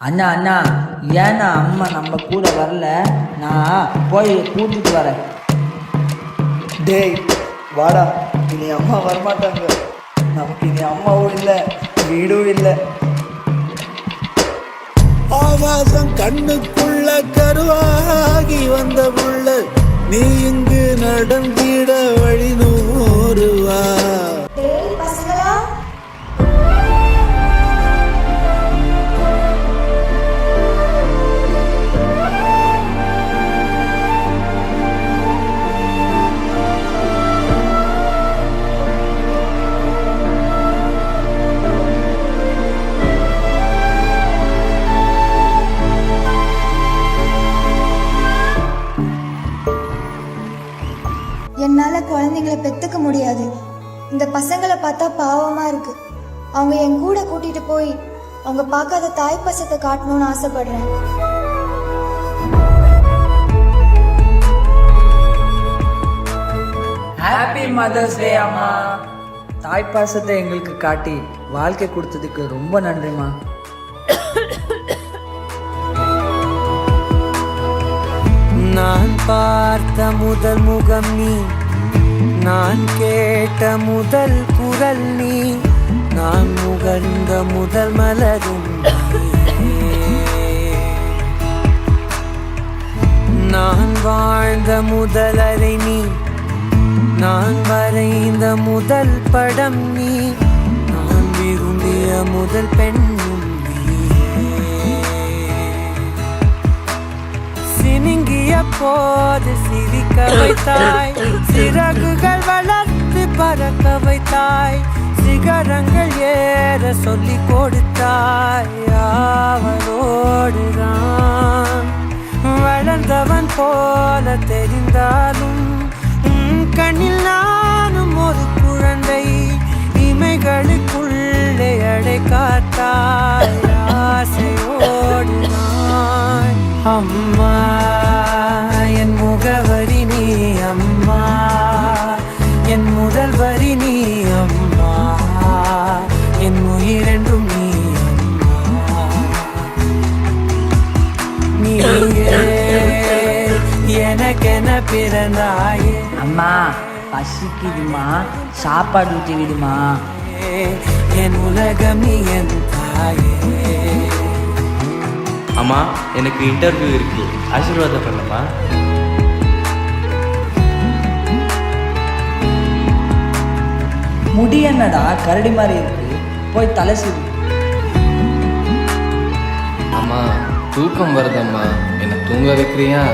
அண்ணா அண்ணா ஏன்னா அம்மா நம்ம கூட வரல, நான் போய் கூட்டிட்டு வரேன். டேய் வாடா, இனி அம்மா வரமாட்டாங்க. நமக்கு இனி அம்மாவும் இல்லை, வீடும் இல்லை. ஆகாசம் கண்ணுக்குள்ள கருவாகி வந்த புள்ள, நீ இங்கு நடந்திட வழி நூறுவா. என்னால் குழந்தைங்களை பெற்றுக்க முடியாது. இந்த பசங்களை பார்த்தா பாவமாக இருக்கு. அவங்க என் கூட கூட்டிட்டு போய் அவங்க பார்க்காத தாய் பசத்தை காட்டணும்னு ஆசைப்படுறேன். ஹாப்பி மதர்ஸ் டே அம்மா. தாய் பாசத்தை எங்களுக்கு காட்டி வாழ்க்கை கொடுத்ததுக்கு ரொம்ப நன்றிம்மா. நான் பார்த்த முதல் முகம் நீ, நான் கேட்ட முதல் குரல் நீ, நான் முகர்ந்த முதல் மலரும் நான் வாழ்ந்த முதல் அறை நீ, நான் வரைந்த முதல் படம் நீ, நான் விரும்பிய முதல் பெண்ணும் சினுங்கிய போது சிரிக்க வைத்தாய், சிறகுகள் வளர்த்து பறக்க வைத்தாய், சிகரங்கள் ஏற சொல்லி கொடுத்தாய். அவரோடுதான் வளர்ந்தவன் போல தெரிந்தாலும் கண்ணில் நானும் ஒரு குழந்தை, இமைகளுக்குள்ளே அடை காத்தாய். ஆசையோடுதான் அம்மா என் முகவரி நீ, அம்மா என் முதல் வரி நீ, அம்மா என் உயிரென்றும் நீ, அம்மா நீயே எனக்கென பிறந்தாயே. அம்மா பசிக்குதுமா, சாப்பாடு ஊற்றி விடுமா. என் உலகம் நீ என் தாயே. அம்மா எனக்கு இன்டர்வியூ இருக்கு, ஆசீர்வாதம் பண்ணம்மா. முடி என்னடா கரடி மாதிரி இருக்கு, போய் தலை சீவு. அம்மா தூக்கம் வருதம்மா, என்னை தூங்க வைக்கிறியா?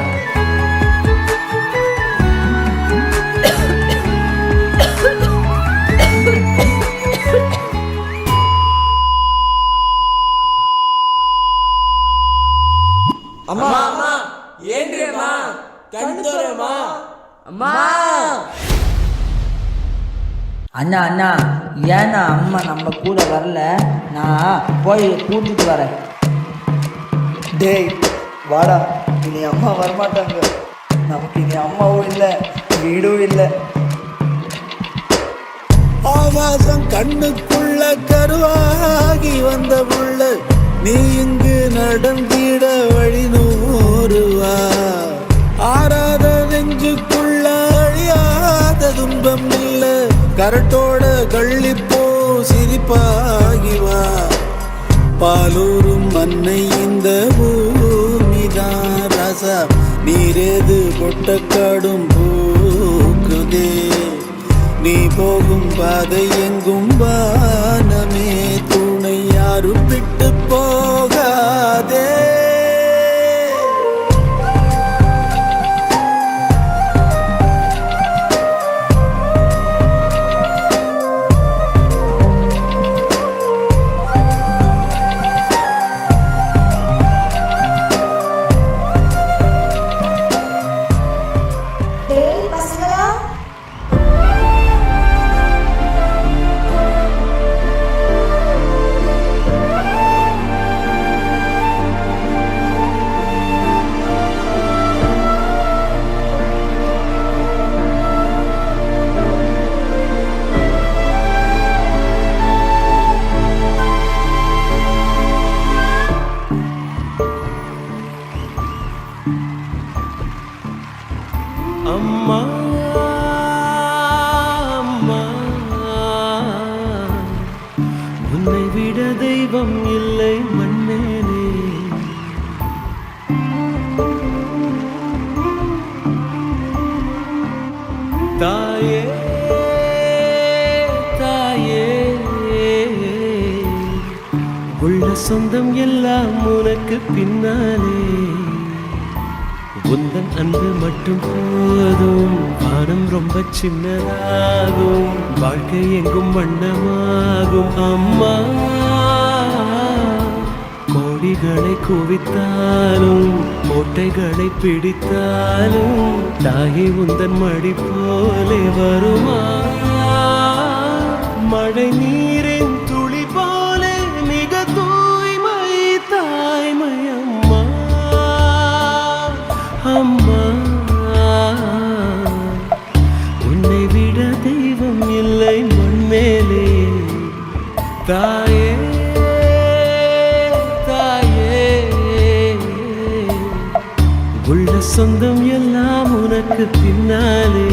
அம்மா அம்மா ஏன்றேம்மா, கண் தோறேம்மா. அம்மா அண்ணா அண்ணா ஏன்னா அம்மா நம்ம கூட வரல, நான் போய் கூட்டிட்டு வரேன். டேய் வாடா, இனி அம்மா வரமாட்டாங்க. நமக்கு இனி அம்மாவும் இல்லை, வீடும் இல்லை. ஆகாசம் கண்ணுக்குள்ள கருவாகி வந்த புள்ள, நீ இங்கு நடந்திட வழி நூறுவா. ஆறாத நெஞ்சுக்குள்ள அழியாத துன்பம் இல்ல, கரட்டோட கள்ளிப்போ சிரிப்பாகிவா. பாலூரும் மண்ணை இந்த பூமிதான் ராசா, நீரேது பொட்டக்காடும் பூக்குதே. நீ போகும் பாதை எங்கும் வானமே துணை, யாரும் விட்டு போகாதே. எல்லாம் உனக்கு பின்னாலே உந்தன் அன்பு மட்டும் போதும் வானம் ரொம்ப சின்னதாகும் வாழ்க்கை எங்கும் வண்ணமாகும் அம்மா கோடிகளை குவித்தாலும் கோட்டைகளை பிடித்தாலும் தாயி உந்தன் மடி போலே வருமா மழை நீரின் துளி போலே மிக தூய்மை தாய்மை அம்மா அம்மா உன்னை விட தெய்வம் இல்லை மண்மேலே தாயே தாயே உள்ள சொந்தம் எல்லாம் உனக்கு பின்னாலே